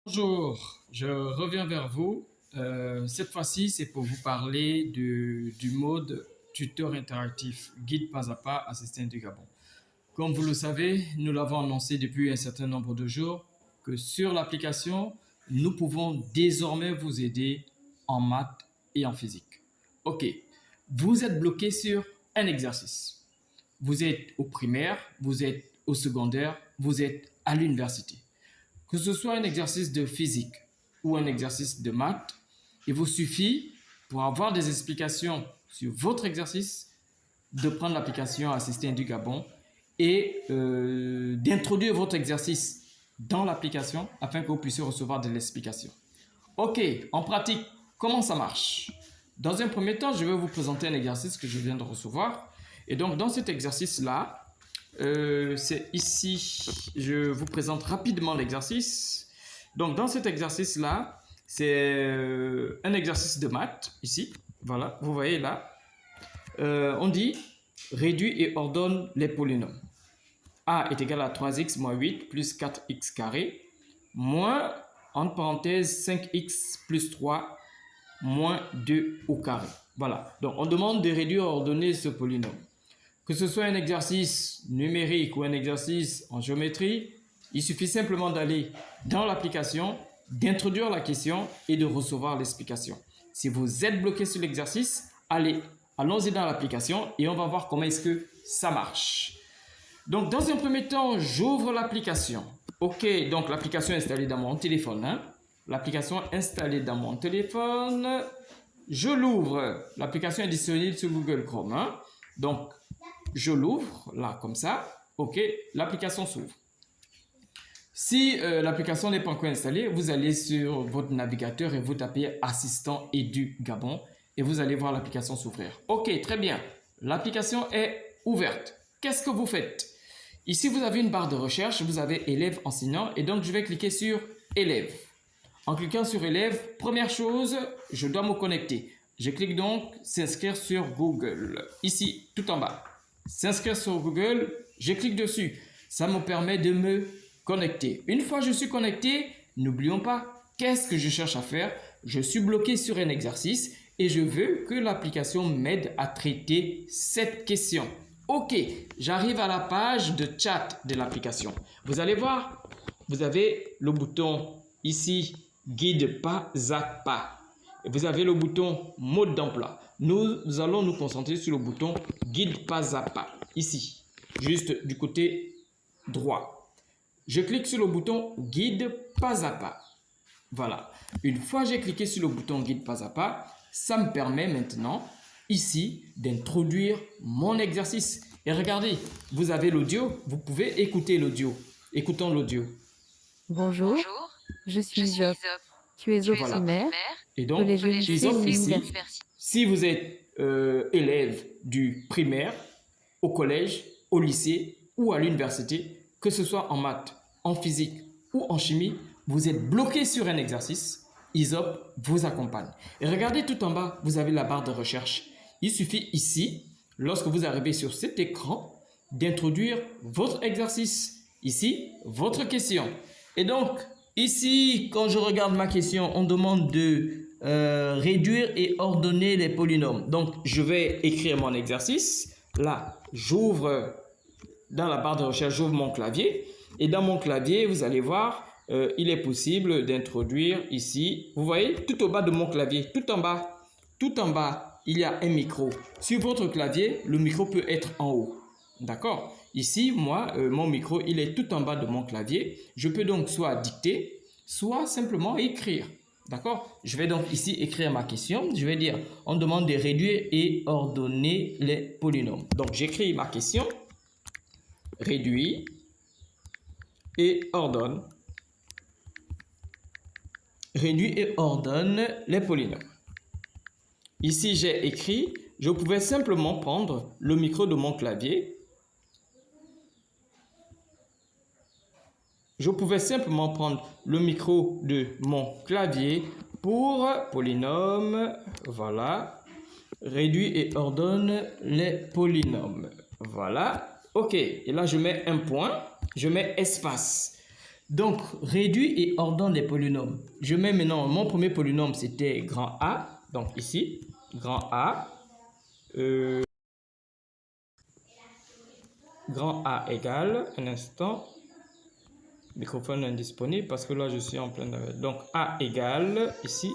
Bonjour, je reviens vers vous. Cette fois-ci, c'est pour vous parler du mode tuteur interactif guide pas à pas assistant du Gabon. Comme vous le savez, nous l'avons annoncé depuis un certain nombre de jours que sur l'application, nous pouvons désormais vous aider en maths et en physique. Ok, vous êtes bloqué sur un exercice. Vous êtes au primaire, vous êtes au secondaire, vous êtes à l'université. Que ce soit un exercice de physique ou un exercice de maths, il vous suffit, pour avoir des explications sur votre exercice, de prendre l'application Assistant du Gabon et d'introduire votre exercice dans l'application afin que vous puissiez recevoir de l'explication. Ok, en pratique, comment ça marche? Dans un premier temps, je vais vous présenter un exercice que je viens de recevoir. Et donc, dans cet exercice-là, c'est ici, je vous présente rapidement l'exercice. Donc, dans cet exercice-là, c'est un exercice de maths, ici. Voilà, vous voyez là. On dit réduit et ordonne les polynômes. A est égal à 3x moins 8 plus 4x carré moins, entre parenthèses, 5x plus 3 moins 2 au carré. Voilà, donc on demande de réduire et ordonner ce polynôme. Que ce soit un exercice numérique ou un exercice en géométrie, il suffit simplement d'aller dans l'application, d'introduire la question et de recevoir l'explication. Si vous êtes bloqué sur l'exercice, allons-y dans l'application et on va voir comment est-ce que ça marche. Donc, dans un premier temps, j'ouvre l'application. Ok, donc l'application est installée dans mon téléphone. L'application installée dans mon téléphone, je l'ouvre. L'application est disponible sur Google Chrome. Donc, je l'ouvre, là, comme ça. Ok, l'application s'ouvre. Si l'application n'est pas encore installée, vous allez sur votre navigateur et vous tapez Assistant Edu Gabon et vous allez voir l'application s'ouvrir. Ok, très bien. L'application est ouverte. Qu'est-ce que vous faites? Ici, vous avez une barre de recherche, vous avez élève enseignant et donc je vais cliquer sur élève. En cliquant sur élève, première chose, je dois me connecter. Je clique donc s'inscrire sur Google. Ici, tout en bas. S'inscrire sur Google, je clique dessus. Ça me permet de me connecter. Une fois que je suis connecté, n'oublions pas, qu'est-ce que je cherche à faire? Je suis bloqué sur un exercice et je veux que l'application m'aide à traiter cette question. Ok, j'arrive à la page de chat de l'application. Vous allez voir, vous avez le bouton ici, guide pas à pas. Et vous avez le bouton mode d'emploi. Nous allons nous concentrer sur le bouton guide pas à pas. Ici, juste du côté droit. Je clique sur le bouton guide pas à pas. Voilà. Une fois j'ai cliqué sur le bouton guide pas à pas, ça me permet maintenant ici d'introduire mon exercice. Et regardez, vous avez l'audio, vous pouvez écouter l'audio. Écoutons l'audio. Bonjour, je suis Isop. Tu es au Voilà. primaire, Et donc, collège ou lycée Isop ou ici, université. si vous êtes élève du primaire, au collège, au lycée ou à l'université, que ce soit en maths, en physique ou en chimie, vous êtes bloqué sur un exercice, Isop vous accompagne. Et regardez tout en bas, vous avez la barre de recherche. Il suffit ici, lorsque vous arrivez sur cet écran, d'introduire votre exercice. Ici, votre question. Et donc, ici, quand je regarde ma question, on demande de réduire et ordonner les polynômes. Donc, je vais écrire mon exercice. Là, j'ouvre dans la barre de recherche, j'ouvre mon clavier. Et dans mon clavier, vous allez voir, il est possible d'introduire ici. Vous voyez, tout au bas de mon clavier, tout en bas, il y a un micro. Sur votre clavier, le micro peut être en haut. D'accord? Ici, moi, mon micro, il est tout en bas de mon clavier. Je peux donc soit dicter, soit simplement écrire. D'accord? Je vais donc ici écrire ma question. Je vais dire, on demande de réduire et ordonner les polynômes. Donc, j'écris ma question. Réduit et ordonne. Réduit et ordonne les polynômes. Ici, j'ai écrit, je pouvais simplement prendre le micro de mon clavier. Je pouvais simplement prendre le micro de mon clavier pour polynôme, voilà, réduit et ordonne les polynômes, voilà, ok, et là je mets un point, je mets espace. Donc, réduis et ordonne les polynômes. Je mets maintenant, mon premier polynôme, c'était grand A. Donc ici, grand A. Grand A égale, un instant, microphone indisponible parce que là, je suis en plein... Donc, A égale, ici.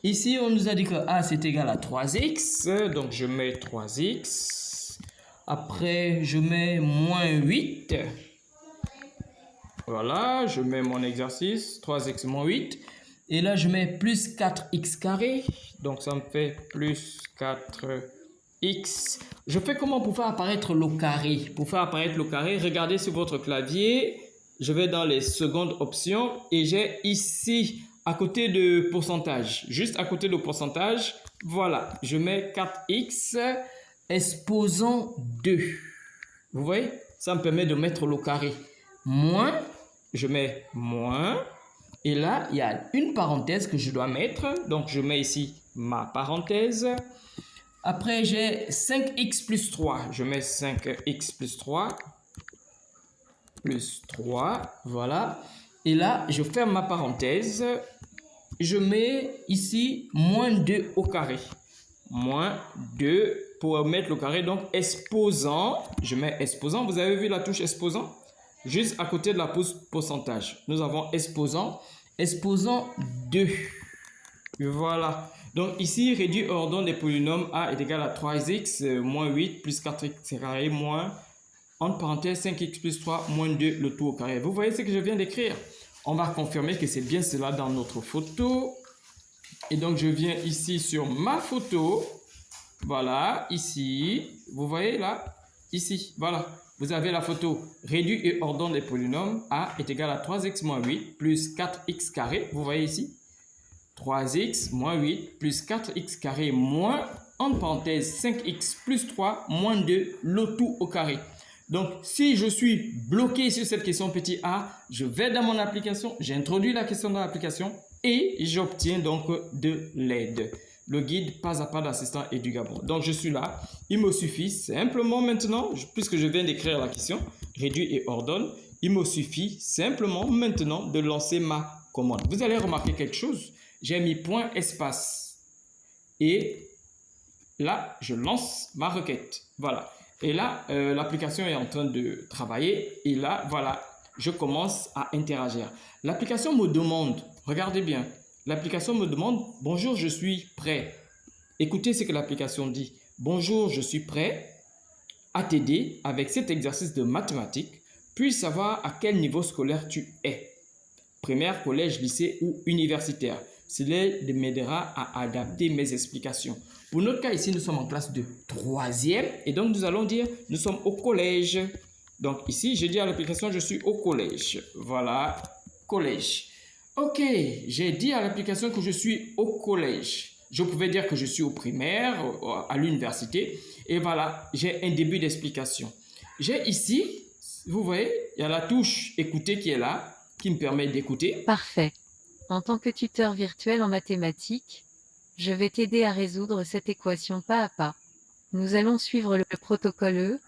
Ici, on nous a dit que A, c'est égal à 3x. Donc, je mets 3x. Après, je mets moins 8. Voilà, je mets mon exercice, 3x moins 8. Et là, je mets plus 4x carré. Donc, ça me fait plus 4x. Je fais comment pour faire apparaître le carré? Pour faire apparaître le carré, regardez sur votre clavier. Je vais dans les secondes options et j'ai ici, à côté de pourcentage, juste à côté de pourcentage, voilà, je mets 4x exposant 2. Vous voyez? Ça me permet de mettre le carré. Moins, je mets moins. Et là, il y a une parenthèse que je dois mettre. Donc, je mets ici ma parenthèse. Après, j'ai 5x plus 3. Je mets 5x plus 3. Plus 3. Voilà. Et là, je ferme ma parenthèse. Je mets ici moins 2 au carré. Moins 2 pour mettre le carré. Donc, exposant. Je mets exposant. Vous avez vu la touche exposant? Juste à côté de la pourcentage. Nous avons exposant. Exposant 2. Voilà. Donc ici, réduit ordonne des polynômes A est égal à 3x moins 8 plus 4x carré moins, entre parenthèses, 5x plus 3 moins 2 le tout au carré. Vous voyez ce que je viens d'écrire? On va confirmer que c'est bien cela dans notre photo. Et donc, je viens ici sur ma photo. Voilà, ici. Vous voyez là? Ici, voilà. Vous avez la photo réduit et ordonne des polynômes. A est égal à 3x moins 8 plus 4x carré. Vous voyez ici? 3x moins 8 plus 4x carré moins, entre parenthèses, 5x plus 3 moins 2, le tout au carré. Donc, si je suis bloqué sur cette question petit a, je vais dans mon application, j'introduis la question dans l'application et j'obtiens donc de l'aide. Le guide pas à pas d'assistant et du Gabon. Donc, je suis là. Il me suffit simplement maintenant, puisque je viens d'écrire la question, réduit et ordonne, il me suffit simplement maintenant de lancer ma commande. Vous allez remarquer quelque chose. J'ai mis point espace. Et là, je lance ma requête. Voilà. Et là, l'application est en train de travailler. Et là, voilà, je commence à interagir. L'application me demande, regardez bien, l'application me demande « Bonjour, je suis prêt ». Écoutez ce que l'application dit. « Bonjour, je suis prêt à t'aider avec cet exercice de mathématiques. Puis savoir à quel niveau scolaire tu es. Primaire, collège, lycée ou universitaire. Cela m'aidera à adapter mes explications. » Pour notre cas ici, nous sommes en classe de 3e et donc nous allons dire nous sommes au collège. Donc ici, je dis à l'application je suis au collège. Voilà, collège. Ok, j'ai dit à l'application que je suis au collège. Je pouvais dire que je suis au primaire, à l'université. Et voilà, j'ai un début d'explication. J'ai ici, vous voyez, il y a la touche écouter qui est là, qui me permet d'écouter. Parfait. En tant que tuteur virtuel en mathématiques, je vais t'aider à résoudre cette équation pas à pas. Nous allons suivre le protocole E,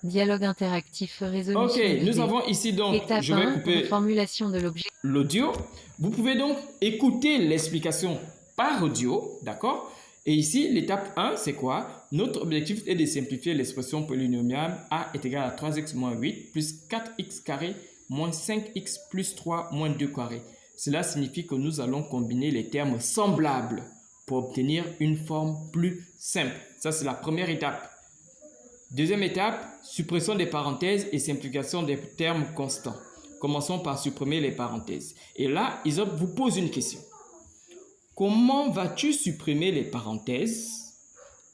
dialogue interactif résolution Ok, d'idées. nous avons ici donc, Étape je vais 1, couper reformulation de l'objet. l'audio. Vous pouvez donc écouter l'explication par audio, d'accord? Et ici, l'étape 1, c'est quoi? Notre objectif est de simplifier l'expression polynomiale A est égal à 3x moins 8 plus 4x carré moins 5x plus 3 moins 2 carré. Cela signifie que nous allons combiner les termes semblables pour obtenir une forme plus simple. Ça, c'est la première étape. Deuxième étape, suppression des parenthèses et simplification des termes constants. Commençons par supprimer les parenthèses. Et là, Isop vous pose une question. Comment vas-tu supprimer les parenthèses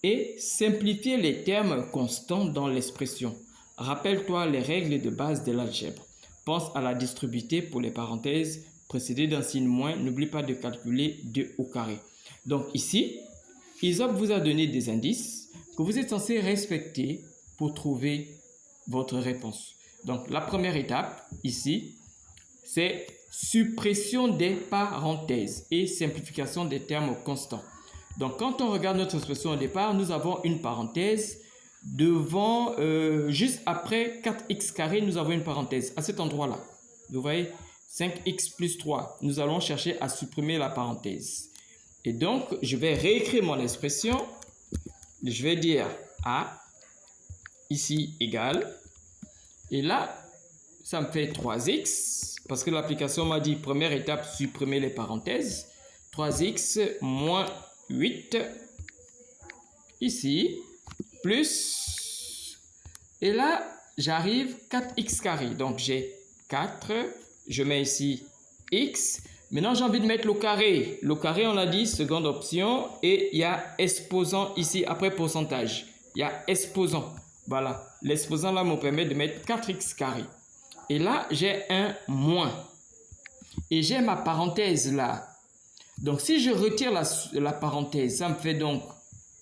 et simplifier les termes constants dans l'expression? Rappelle-toi les règles de base de l'algèbre. Pense à la distributivité pour les parenthèses précédées d'un signe moins. N'oublie pas de calculer 2 au carré. Donc ici, Isop vous a donné des indices que vous êtes censé respecter pour trouver votre réponse. Donc la première étape ici, c'est suppression des parenthèses et simplification des termes constants. Donc quand on regarde notre expression au départ, nous avons une parenthèse devant, juste après 4x carré, nous avons une parenthèse. À cet endroit-là, vous voyez, 5x plus 3. Nous allons chercher à supprimer la parenthèse. Et donc, je vais réécrire mon expression. Je vais dire A, ici, égal. Et là, ça me fait 3x, parce que l'application m'a dit, première étape, supprimer les parenthèses. 3x moins 8, ici, plus, et là, j'arrive 4x carré. Donc, j'ai 4, je mets ici x. Maintenant, j'ai envie de mettre le carré. Le carré, on l'a dit, seconde option, et il y a exposant ici, après pourcentage. Il y a exposant. Voilà, l'exposant là me permet de mettre 4x carré. Et là, j'ai un moins. Et j'ai ma parenthèse là. Donc, si je retire la parenthèse, ça me fait donc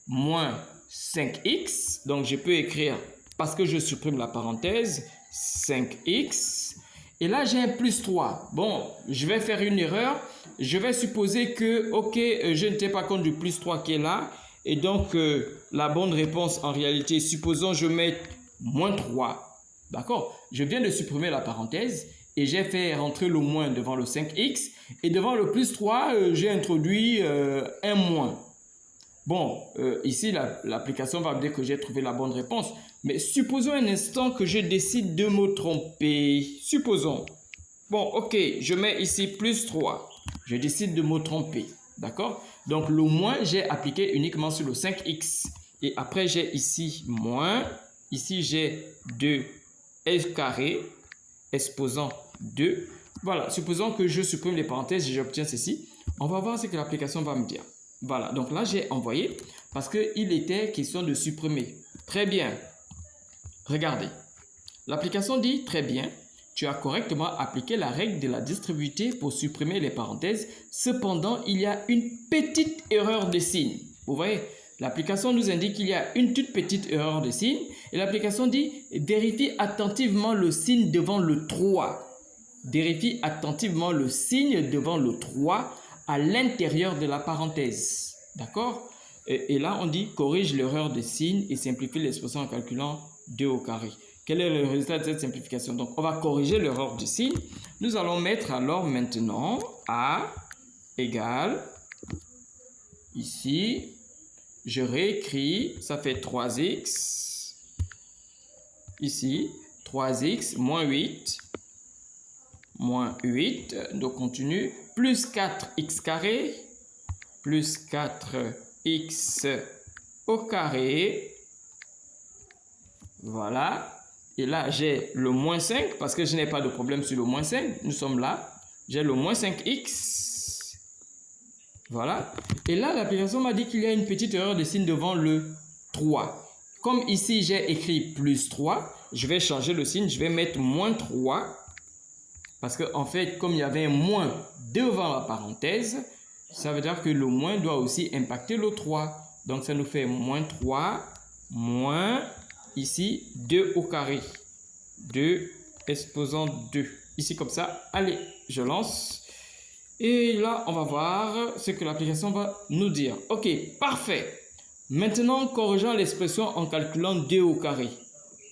moins 5x. Donc, je peux écrire, parce que je supprime la parenthèse, 5x. Et là, j'ai un plus 3. Bon, je vais faire une erreur. Je vais supposer que, ok, je ne tiens pas compte du plus 3 qui est là. Et donc, la bonne réponse, en réalité, supposons je mets moins 3. D'accord? Je viens de supprimer la parenthèse et j'ai fait rentrer le moins devant le 5x. Et devant le plus 3, j'ai introduit un moins. Bon, ici, l'application va me dire que j'ai trouvé la bonne réponse. Mais supposons un instant que je décide de me tromper. Supposons. Bon, ok, je mets ici plus 3. Je décide de me tromper. D'accord? Donc, le moins, j'ai appliqué uniquement sur le 5x. Et après, j'ai ici moins. Ici, j'ai 2s carré, exposant 2. Voilà, supposons que je supprime les parenthèses et j'obtiens ceci. On va voir ce que l'application va me dire. Voilà, donc là, j'ai envoyé parce qu'il était question de supprimer. Très bien. Regardez. L'application dit, très bien, tu as correctement appliqué la règle de la distributivité pour supprimer les parenthèses. Cependant, il y a une petite erreur de signe. Vous voyez, l'application nous indique qu'il y a une toute petite erreur de signe. Et l'application dit, vérifie attentivement le signe devant le 3. Vérifie attentivement le signe devant le 3 à l'intérieur de la parenthèse. D'accord? Et là, on dit, corrige l'erreur de signe et simplifie l'expression en calculant 2 au carré. Quel est le résultat de cette simplification? Donc, on va corriger l'erreur du signe. Nous allons mettre alors maintenant A égale, ici, je réécris, ça fait 3x, ici, 3x moins 8, donc continue, plus 4x carré, plus 4x au carré, voilà. Et là, j'ai le moins 5 parce que je n'ai pas de problème sur le moins 5. Nous sommes là. J'ai le moins 5x. Voilà. Et là, l'application m'a dit qu'il y a une petite erreur de signe devant le 3. Comme ici, j'ai écrit plus 3, je vais changer le signe. Je vais mettre moins 3. Parce qu'en fait, comme il y avait un moins devant la parenthèse, ça veut dire que le moins doit aussi impacter le 3. Donc, ça nous fait moins 3, moins... Ici, 2 au carré. 2 exposant 2. Ici, comme ça. Allez, je lance. Et là, on va voir ce que l'application va nous dire. Ok, parfait. Maintenant, corrigeons l'expression en calculant 2 au carré.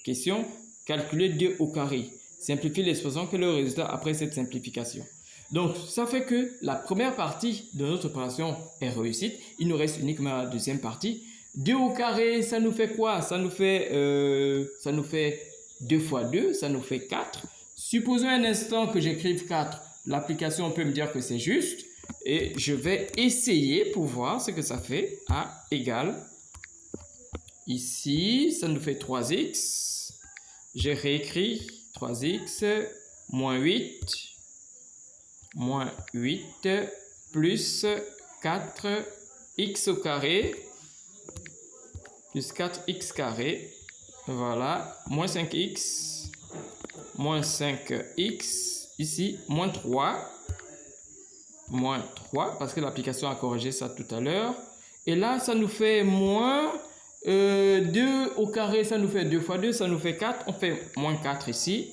Question, calculer 2 au carré. Simplifier l'expression, quel est le résultat après cette simplification? Donc, ça fait que la première partie de notre opération est réussite. Il nous reste uniquement la deuxième partie. 2 au carré, ça nous fait quoi? Ça nous fait 2 fois 2, ça nous fait 4. Supposons un instant que j'écrive 4. L'application peut me dire que c'est juste. Et je vais essayer pour voir ce que ça fait. A égale. Ici, ça nous fait 3x. J'ai réécrit 3x moins 8. Moins 8 plus 4x au carré. Plus 4x carré, voilà, moins 5x, ici, moins 3, parce que l'application a corrigé ça tout à l'heure. Et là, ça nous fait moins 2 au carré, ça nous fait 2 fois 2, ça nous fait 4, on fait moins 4 ici.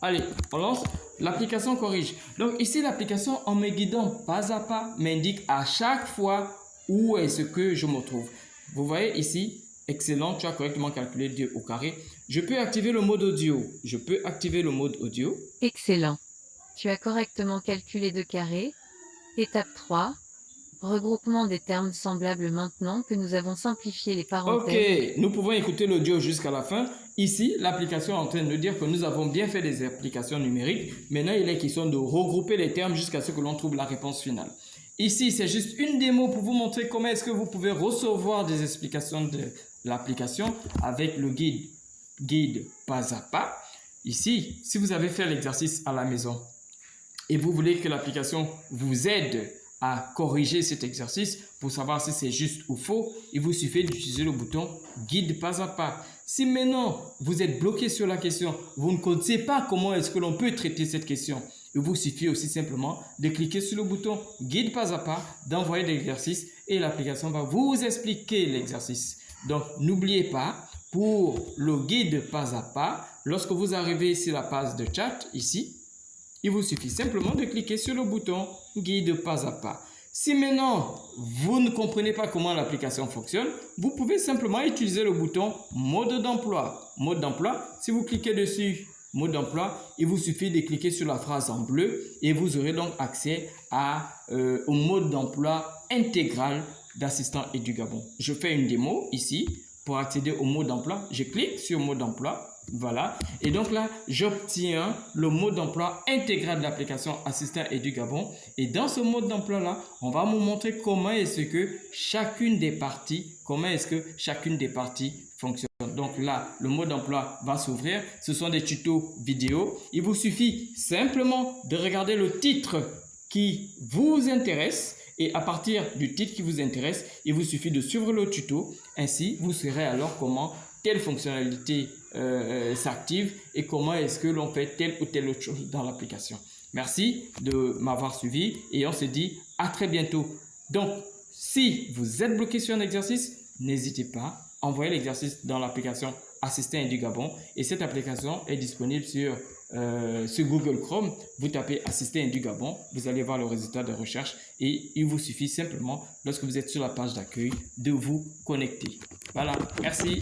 Allez, on lance, l'application corrige. Donc ici, l'application, en me guidant pas à pas, m'indique à chaque fois où est-ce que je me trouve. Vous voyez ici, Excellent, tu as correctement calculé 2 au carré. Je peux activer le mode audio. Je peux activer le mode audio. Excellent. Tu as correctement calculé 2 carrés. Étape 3. Regroupement des termes semblables maintenant que nous avons simplifié les parenthèses. Ok, nous pouvons écouter l'audio jusqu'à la fin. Ici, l'application est en train de nous dire que nous avons bien fait des applications numériques. Maintenant, il est question de regrouper les termes jusqu'à ce que l'on trouve la réponse finale. Ici, c'est juste une démo pour vous montrer comment est-ce que vous pouvez recevoir des explications de l'application avec le guide pas à pas. Ici, si vous avez fait l'exercice à la maison et vous voulez que l'application vous aide à corriger cet exercice pour savoir si c'est juste ou faux, il vous suffit d'utiliser le bouton guide pas à pas. Si maintenant vous êtes bloqué sur la question, vous ne connaissez pas comment est-ce que l'on peut traiter cette question, il vous suffit aussi simplement de cliquer sur le bouton guide pas à pas, d'envoyer l'exercice et l'application va vous expliquer l'exercice. Donc n'oubliez pas, pour le guide pas à pas, lorsque vous arrivez sur la page de chat ici, il vous suffit simplement de cliquer sur le bouton guide pas à pas. Si maintenant vous ne comprenez pas comment l'application fonctionne, vous pouvez simplement utiliser le bouton mode d'emploi. Mode d'emploi, si vous cliquez dessus, mode d'emploi, il vous suffit de cliquer sur la phrase en bleu et vous aurez donc accès au mode d'emploi intégral d'Assistant Édu-Gabon. Je fais une démo ici. Pour accéder au mode d'emploi, je clique sur mode d'emploi. Voilà. Et donc là, j'obtiens le mode d'emploi intégral de l'application Assistant Édu-Gabon. Et dans ce mode d'emploi-là, on va me montrer comment est-ce que chacune des parties fonctionne. Donc là, le mode d'emploi va s'ouvrir. Ce sont des tutos vidéo. Il vous suffit simplement de regarder le titre qui vous intéresse. Et à partir du titre qui vous intéresse, il vous suffit de suivre le tuto. Ainsi, vous saurez alors comment telle fonctionnalité s'active et comment est-ce que l'on fait telle ou telle autre chose dans l'application. Merci de m'avoir suivi et on se dit à très bientôt. Donc, si vous êtes bloqué sur un exercice, n'hésitez pas, envoyez l'exercice dans l'application Assistant Édu-Gabon et cette application est disponible sur Google Chrome. Vous tapez Assistant Édu-Gabon, vous allez voir le résultat de recherche et il vous suffit simplement, lorsque vous êtes sur la page d'accueil, de vous connecter. Voilà, merci.